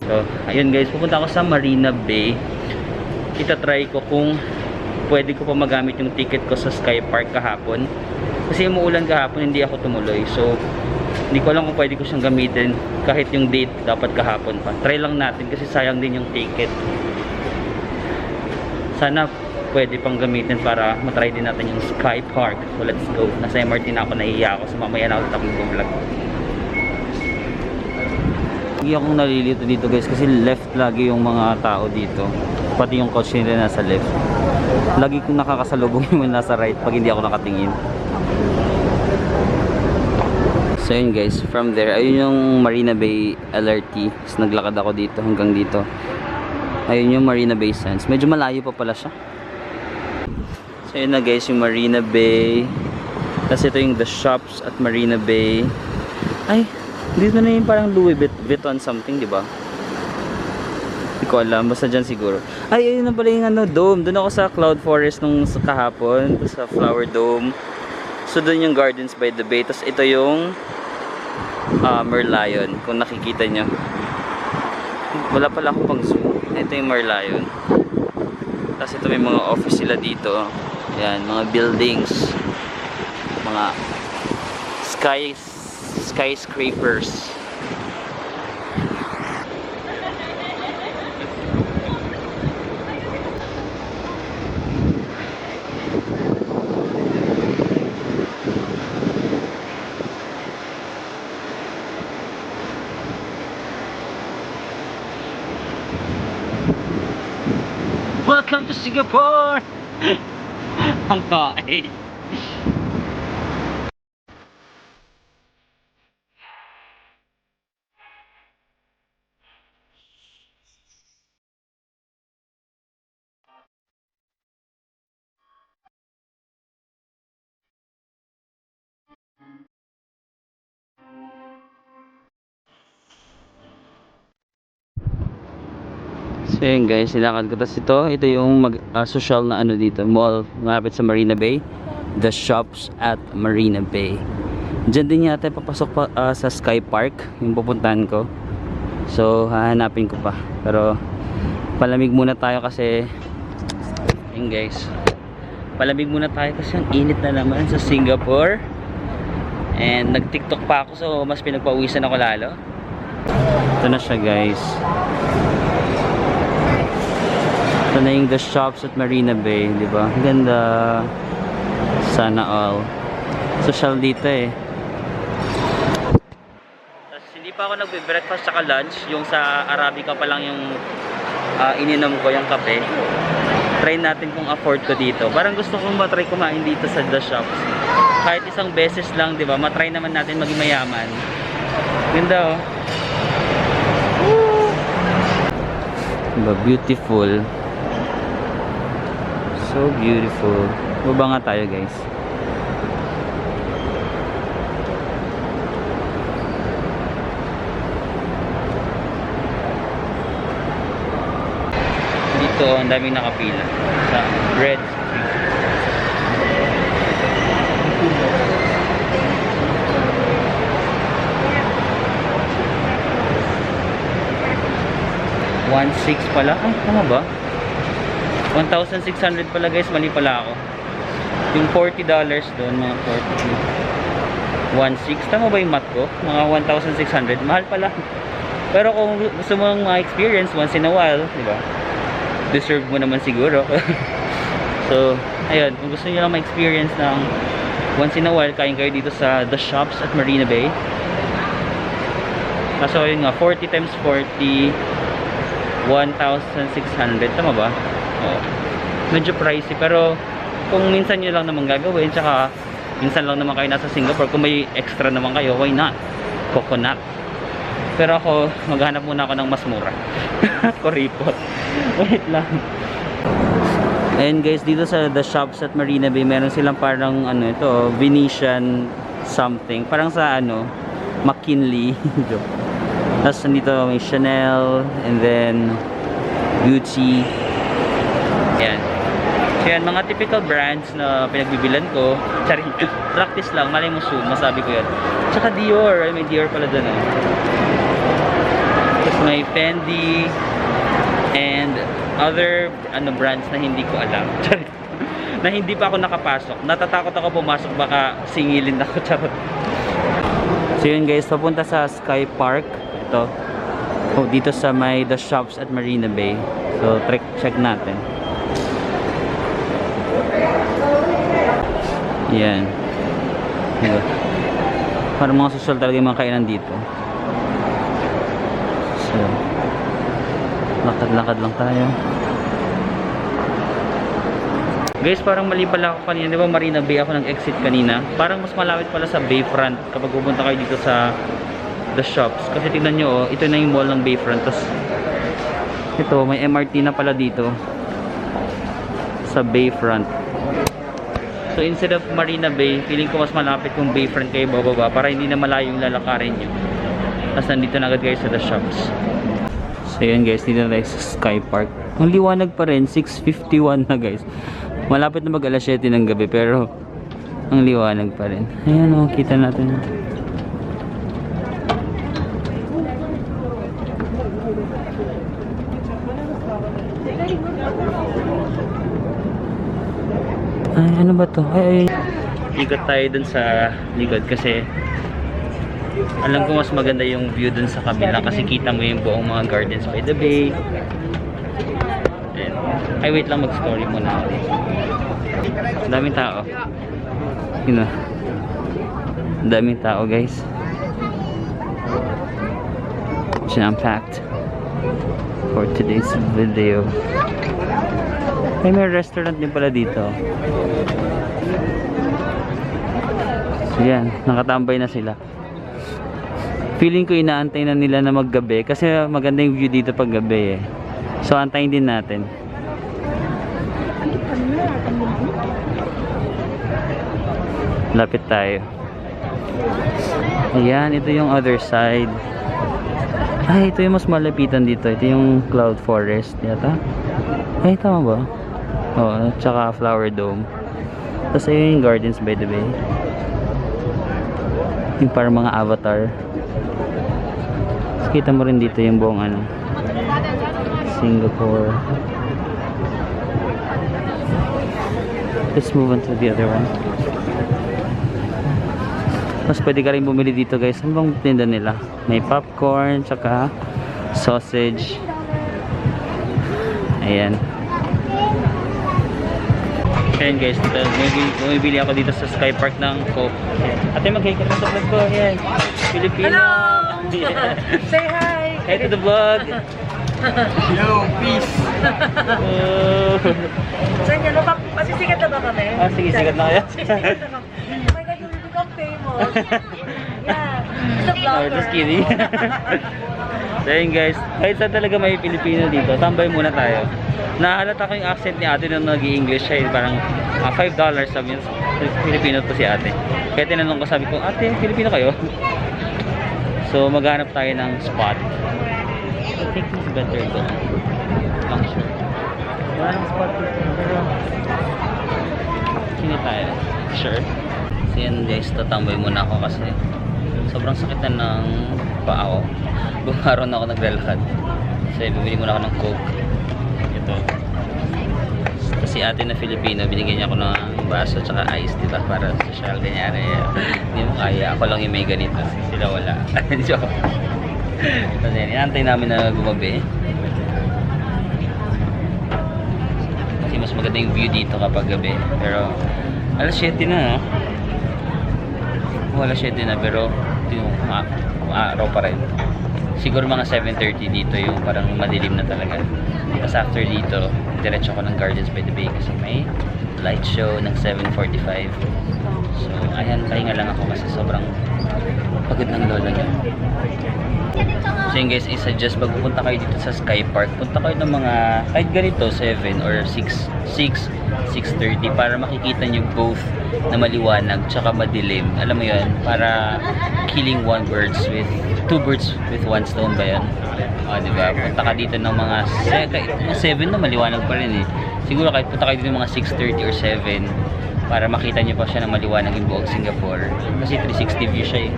So, ayun guys, pupunta ako sa Marina Bay. Itatry ko kung pwede ko pa magamit yung ticket ko sa Sky Park kahapon. Kasi umuulan kahapon, hindi ako tumuloy. So, hindi ko alam kung pwede ko siyang gamitin kahit yung date dapat kahapon pa. Try lang natin kasi sayang din yung ticket. Sana pwede pang gamitin para matry din natin yung Sky Park. So, let's go. Nasa MRT na ako, nahihiya ako. So, mamaya na ako vlog. Hindi akong nalilito dito guys kasi left lagi yung mga tao dito, pati yung coach nila nasa left. Lagi kong nakakasalubong yung nasa right pag hindi ako nakatingin. So yun guys, from there ayun yung Marina Bay LRT. So, naglakad ako dito hanggang dito. Ayun yung Marina Bay Sands. Medyo malayo pa pala siya. So yun na guys, yung Marina Bay. Tapos ito yung the shops at Marina Bay. Ay, dito na yung parang Louis Vuitton something, di ba? Hindi ko alam, basta dyan siguro. Ay, ayun na pala yung ano, dome. Doon ako sa Cloud Forest nung kahapon, sa Flower Dome. So doon yung Gardens by the Bay. Tapos ito yung Merlion, kung nakikita nyo. Wala pala akong pang zoom. Ito yung Merlion. Tapos ito may mga office sila dito. Yan, mga buildings. Mga skyscrapers. Welcome to Singapore! Ang kain. So yun guys, sinakad ko. Tapos ito yung social na ano dito, mall, malapit sa Marina Bay. The shops at Marina Bay. Diyan din yata papasok pa sa Sky Park, yung pupuntahan ko. So hahanapin ko pa. Pero palamig muna tayo kasi yun guys, palamig muna tayo kasi ang init na naman sa Singapore. And nag TikTok pa ako, so mas pinagpawisan ako lalo. Ito na siya guys. Ito na yung the shops at Marina Bay, di ba? Ganda. Sana all. Social dito eh. Tapos hindi pa ako nagbe-breakfast saka lunch. Yung sa Arabica pa lang yung ininom ko, yung kape. Try natin kung afford ko dito. Parang gusto kong matry kumain dito sa the shops. Kahit isang beses lang, di ba? Matry naman natin maging mayaman. Ganda oh. Diba? Beautiful. So beautiful. Baba nga tayo guys. Dito ang daming nakapila sa Red Street. $1,600 pala. Ay, tama ba? 1,600 pala guys, mali pala ako. Yung $40 doon, mga 40. 1,600, tama ba yung math ko? Mga 1,600, mahal pala. Pero kung gusto mong ma-experience once in a while, di ba? Deserve mo naman siguro. So, ayun, kung gusto niyo lang ma-experience ng once in a while, kain kayo dito sa The Shops at Marina Bay. Kaso yun nga, 40 times 40, 1,600, tama ba? Oh, medyo pricey pero kung minsan nyo lang naman gagawin, tsaka minsan lang naman kayo nasa Singapore, kung may extra naman kayo, why not? Coconut. Pero ako, maghanap muna ako ng mas mura. Kuripot. Wait lang. Ayun guys, dito sa The Shops at Marina Bay, meron silang parang ano ito, Venetian something, parang sa ano, McKinley. Tapos nandito may Chanel, and then Gucci. Yan. So yan, mga typical brands na pinagbibilan ko. Charing, practice lang, malay mo soon, masabi ko yan. Tsaka Dior, ay may Dior pala dun oh. Tapos May Fendi and other brands na hindi ko alam. Na hindi pa ako nakapasok. Natatakot ako pumasok, baka singilin ako. Charot. So yun guys, papunta sa Sky Park. Ito. Dito sa may The Shops at Marina Bay. So check natin. Yan. Diba? Para mga social talaga yung mga kainan dito. So lakad-lakad lang tayo. Guys, parang mali pala ako kanina. Di ba Marina Bay ako nag-exit kanina? Parang mas malapit pala sa Bayfront kapag pupunta kayo dito sa The Shops. Kasi tignan nyo, ito na yung mall ng Bayfront. Tapos ito, may MRT na pala dito sa Bayfront. So instead of Marina Bay, feeling ko mas malapit kung Bayfront kayo bababa para hindi na malayo yung lalakarin nyo. Tapos nandito na agad kayo sa The Shops. So yun guys, dito na tayo sa Sky Park. Ang liwanag pa rin, 6:51 na guys. Malapit na mag alas 7 ng gabi pero ang liwanag pa rin. Ayan o, kita natin. Ay, ano ba to? Ay. Ikot tayo dun sa likod kasi alam ko mas maganda yung view dun sa kabila kasi kita mo yung buong mga gardens by the bay. And, ay wait lang, mag-story muna ako. Daming tao. Yun na. Daming tao guys. Jam-packed for today's video. Ay, may restaurant din pala dito. So yan, nakatambay na sila. Feeling ko inaantay na nila na maggabi kasi maganda yung view dito pag gabi eh. So antayin din natin. Lapit tayo. Ayan, ito yung other side. Ay, ito yung mas malapitan dito. Ito yung Cloud Forest yata. Ay, tama ba? Oo, tsaka Flower Dome. Tapos ayun yung Gardens by the Bay. Yung parang mga avatar. Tapos kita mo rin dito yung buong ano, Singapore. Let's move on to the other one. Mas pwede ka rin bumili dito guys. Ano bang tinda nila? May popcorn, tsaka sausage. Ayan. Ayan guys, dito, bumibili ako dito sa Sky Park ng Coke. Ate, mag-hi ka sa vlog ko. Ayan. Filipino. Hello! Yeah. Say hi! Hi to the vlog. Yo, peace! Saan yan? Masisikat na ba kami? Ah, sige, sigat na kayo. Masisikat na kami. Oh my God, you will become famous. Yeah. It's a vlogger. Just kidding. So yun guys, kahit saan talaga may Pilipino dito, tambay muna tayo. Nahalata ko yung accent ni ate nung nag-i-English siya, parang $5 sabi niya, Pilipino to si ate. Kaya tinanong ko, sabi ko, ate, Pilipino kayo? So maghanap tayo ng spot. I think it's better doon. Long sure. Wala nang spot dito, pero sino tayo? Sure. So yan guys, tatambay muna ako kasi sobrang sakit na ng paa ko. Bumaron ako naglalakad. So bibili muna ako ng Coke. Ito. Kasi ate na Filipino, binigyan niya ako ng baso tsaka ice, diba? Para social, kanyari. Hindi mo kaya. Ako lang yung may ganito. Sila wala. Joke. Kasi inaantay namin na gumabi. Kasi mas maganda yung view dito kapag gabi. Pero alas 7 na, no? Alas 7 na, pero yung araw pa rin. Siguro mga 7:30 dito yung parang madilim na talaga. Tapos after dito, diretso ako ng Gardens by the Bay kasi may light show ng 7:45. So ayan, pahinga lang ako kasi sobrang pagod ng lola niya. So yun guys, i-suggest pag pupunta kayo dito sa Sky Park, punta kayo ng mga kahit ganito 7 or 6:30 para makikita nyo both na maliwanag tsaka madilim. Alam mo yun, para killing two birds with one stone ba yun? O diba, punta ka dito ng mga 7 na maliwanag pa rin eh. Siguro kahit punta kayo dito ng mga 6:30 or 7, para makita nyo pa siya ng maliwanag yung buong Singapore. Kasi 360 view siya eh.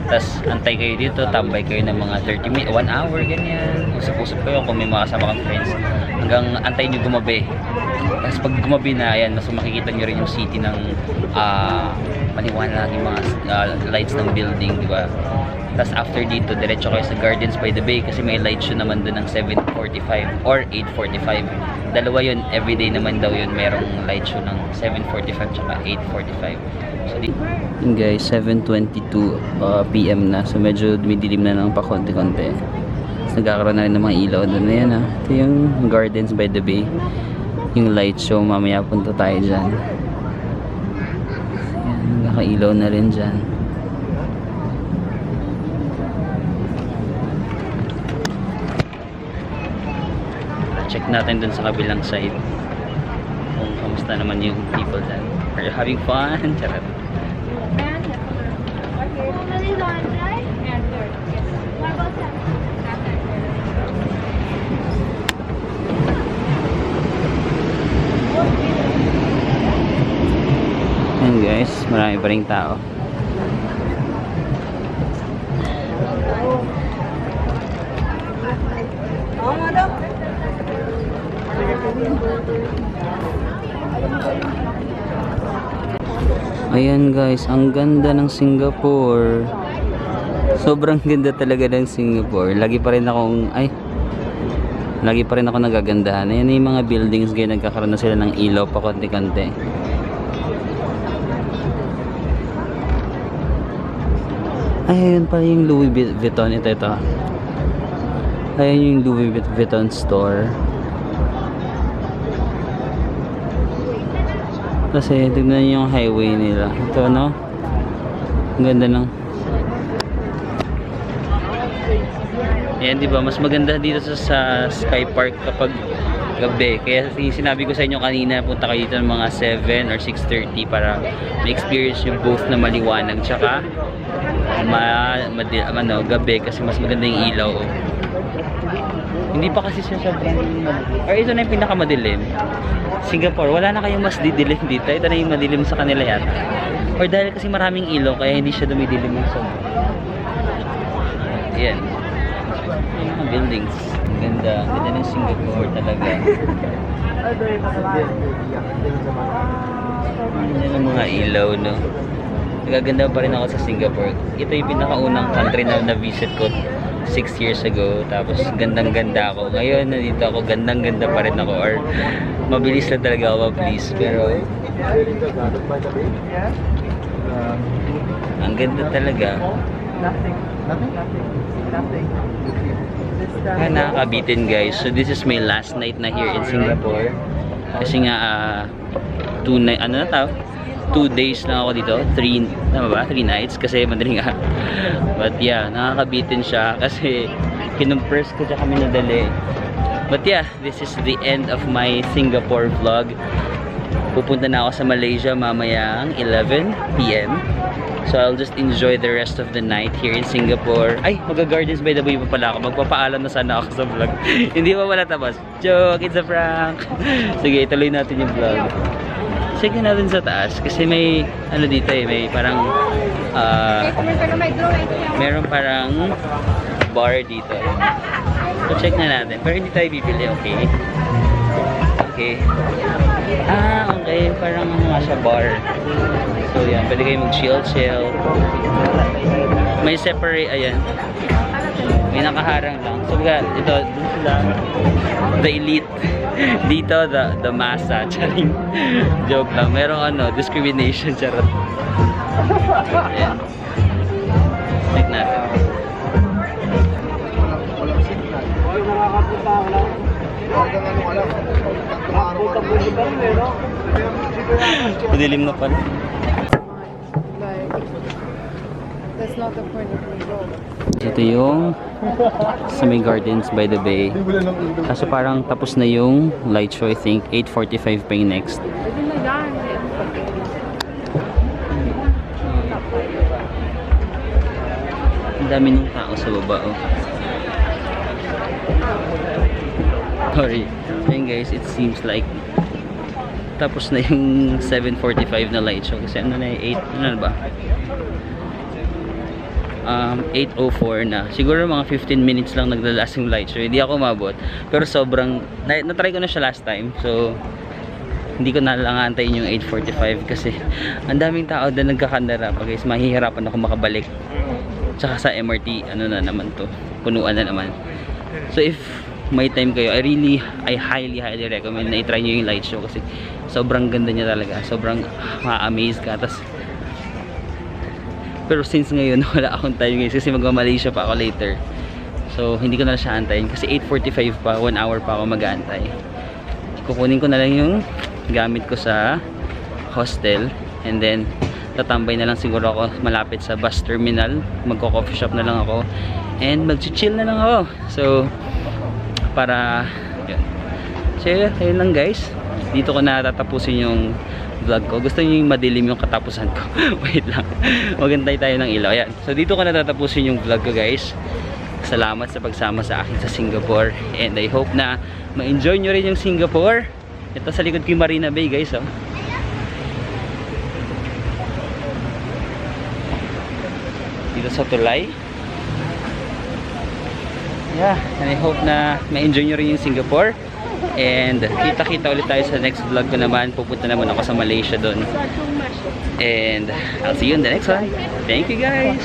Tapos antay kayo dito, tambay kayo ng mga 30 minutes, 1 hour, ganyan. Usap-usap kayo kung may mga kasama kang friends. Hanggang antay nyo gumabi. Tapos pag gumabi na, ayan, mas makikita nyo rin yung city ng maliwanag yung mga lights ng building, di ba? Tapos after dito, diretso kayo sa Gardens by the Bay kasi may light show naman doon ng 7:45 or 8:45. Dalawa yun, everyday naman daw yun, merong light show ng 7:45 tsaka 8:45. So, yun guys, 7:22 PM na. So medyo dumidilim na ng pakonti-konti. Tapos nagkakaroon na rin ng mga ilaw doon. Ayan ah. Ito yung Gardens by the Bay. Yung light show, mamaya punta tayo dyan. Ayan, nagkakailaw na rin dyan. Check natin dun sa kabilang side kung kamusta naman yung people dyan. Are you having fun? Charot. Ayan guys, marami pa ring tao. Ayan guys, ang ganda ng Singapore. Sobrang ganda talaga ng Singapore. Lagi pa rin ako nagagandahan. Ayan yung mga buildings, kaya nagkakaroon na sila ng ilaw pa konti-konti. Ay, ayun pala yung Louis Vuitton. Ito. Ayan yung Louis Vuitton store. Kasi tignan niyo yung highway nila. Ito no. Ang ganda ng. Ayan, di ba? Mas maganda dito sa Sky Park kapag gabi. Kaya sinabi ko sa inyo kanina, punta kayo dito ng mga 7 or 6:30 para ma-experience yung both na maliwanag tsaka gabi kasi mas maganda yung ilaw. Hindi pa kasi siya sobrang or ito na yung pinakamadilim. Singapore, wala na kayong mas didilim dito. Ito na yung madilim sa kanila yata. Or dahil kasi maraming ilaw, kaya hindi siya dumidilim yung sobrang. Ayan. Yung mga buildings. Ganda. Ganda ng Singapore talaga. Ganda ng mga ilaw, no? Nagaganda pa rin ako sa Singapore. Ito yung pinakaunang country na na-visit ko 6 years ago. Tapos gandang-ganda ako. Ngayon, nandito ako, gandang-ganda pa rin ako. Or mabilis lang talaga ako, please. Pero ang ganda talaga. Kaya nakakabitin guys. So this is my last night na here in Singapore. Kasi nga 2 days lang ako dito. 3 nights kasi madaling but yeah, nakakabitin siya kasi kinumpres ko siya kami nadali. But yeah, this is the end of my Singapore vlog. Pupunta na ako sa Malaysia mamayang 11 PM. So I'll just enjoy the rest of the night here in Singapore. Ay, mag-Gardens by the Bay pa pala ako. Magpapaalam na sana ako sa vlog. Hindi pa wala tapos. Joke, it's a prank. Sige, ituloy natin yung vlog. Sige natin sa taas kasi may dito may parang meron parang bar dito. So check na natin. Pero hindi tayo bibili, okay? Okay. Okay. Parang siya bar. So yan, pwede kayo mag-chill. May separate, ayan. May nakaharang lang. So ito, dun sila, the elite. Dito, the masa. Charing. Joke lang. Merong discrimination. Charot. Ayan. Check natin. Madilim na pala. That's not the point of the road. Ito yung sa may Gardens by the Bay. Kaso parang tapos na yung light show, I think. 8:45 pa yung next. Ang dami ng tao sa baba, oh. Sorry. Ayun guys, it seems like tapos na yung 7:45 na light show kasi ano na yung 8, ano na ba? 8:04 na. Siguro mga 15 minutes lang naglalas yung light show. Hindi ako umabot. Pero sobrang, na-try ko na siya last time. So, hindi ko na lang aantayin yung 8:45 kasi ang daming tao na nagkakandara pa guys. Mahihirapan ako makabalik. Tsaka sa MRT, ano na naman to. Punuan na naman. So, if may time kayo, I highly recommend na i-try nyo yung light show kasi sobrang ganda niya talaga. Sobrang ma-amaze ka. Tas, pero since ngayon wala akong time guys kasi magma-Malaysia pa ako later, so hindi ko na siya antayin kasi 8:45 pa, 1 hour pa ako mag-aantay. Kukunin ko na lang yung gamit ko sa hostel and then tatambay na lang siguro ako malapit sa bus terminal, magko-coffee shop na lang ako and mag-chill na lang ako. So para yun. So yun lang guys, dito ko na tatapusin yung vlog ko. Gusto niyo yung madilim yung katapusan ko. Wait lang. Magantay tayo ng ilaw. Ayan. So dito ko na tatapusin yung vlog ko guys. Salamat sa pagsama sa akin sa Singapore. And I hope na ma-enjoy nyo rin yung Singapore. Ito sa likod ko yung Marina Bay guys. Oh. Dito sa tulay. Yeah. And I hope na ma-enjoy nyo rin yung Singapore. And kita-kita ulit tayo sa next vlog ko naman. Pupunta naman ako sa Malaysia doon. And I'll see you in the next one. Thank you guys.